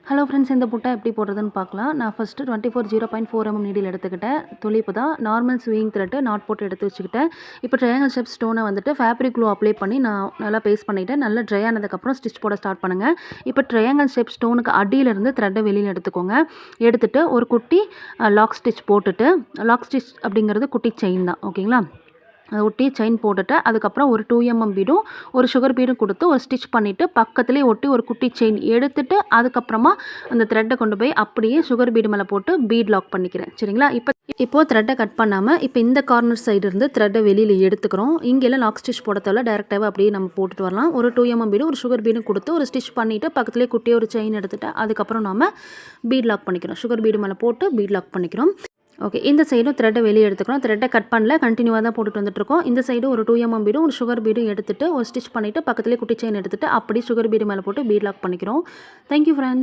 Hello friends, இந்த புட்டை எப்படி போடுறதுன்னு பார்க்கலாம். நான் ஃபஸ்ட்டு 24 0.4 mm நீடில் எடுத்துக்கிட்டேன். துளிப்பு தான் நார்மல் ஸ்விங் த்ரெட்டு நாட் போட்டு எடுத்து வச்சுக்கிட்டேன். இப்போ ட்ரையாங்கிள் ஷேப் ஸ்டோனை வந்துட்டு ஃபேப்ரிக் க்ளூ அப்ளை பண்ணி நான் நல்லா பேஸ்ட் பண்ணிவிட்டேன். நல்லா ட்ரை ஆனதுக்கப்புறம் ஸ்டிச் போட ஸ்டார்ட் பண்ணுங்கள். இப்போ ட்ரையாங்கிள் ஷேப் ஸ்டோனுக்கு அடியிலேருந்து த்ரெட்டை வெளியில் எடுத்துக்கோங்க. எடுத்துகிட்டு ஒரு குட்டி லாக் ஸ்டிச் போட்டுட்டு, லாக் ஸ்டிச் அப்படிங்கிறது குட்டி செயின் தான், ஓகேங்களா? அதை ஒட்டி செயின் போட்டுட்டு அதுக்கப்புறம் ஒரு 2 mm பீடும் ஒரு சுகர் பீடும் கொடுத்து ஒரு ஸ்டிச் பண்ணிவிட்டு பக்கத்துலேயே ஒட்டி ஒரு குட்டி செயின் எடுத்துகிட்டு அதுக்கப்புறமா அந்த த்ரெட்டை கொண்டு போய் அப்படியே சுகர் பீடு மேலே போட்டு பீட் லாக் பண்ணிக்கிறேன். சரிங்களா? இப்போது த்ரெட்டை கட் பண்ணாமல் இப்போ இந்த கார்னர் சைடு இருந்து த்ரெட்டை வெளியில் எடுத்துக்கிறோம். இங்கெல்லாம் லாக் ஸ்டிச் போட தேவை, டேரெக்டாகவே அப்படியே நம்ம போட்டுட்டு வரலாம். ஒரு 2 mm பீடும் ஒரு சுகர் பீடும் கொடுத்து ஒரு ஸ்டிச் பண்ணிவிட்டு பக்கத்துலேயே குட்டியே ஒரு செயின் எடுத்துகிட்டு அதுக்கப்புறம் நம்ம பீட் லாக் பண்ணிக்கிறோம். சுகர் பீடு மேலே போட்டு பீட் லாக் பண்ணிக்கிறோம். ஓகே, இந்த சைடும் த்ரெட்டை வெளியே எடுத்துக்கிறோம். த்ரெட்டை கட் பண்ணல, கண்டினியூவாக தான் போட்டுட்டு வந்துட்டுருக்கோம். இந்த சைடு ஒரு 2 mm பீடும் ஒரு சுகர் பீடும் எடுத்துகிட்டு ஒரு ஸ்டிச் பண்ணிவிட்டு பக்கத்துலேயே குட்டி செயின் எடுத்துகிட்டு அப்படியே சுகர் பீடு மேலே போட்டு பீட் லாக் பண்ணிக்கிறோம். Thank you friends.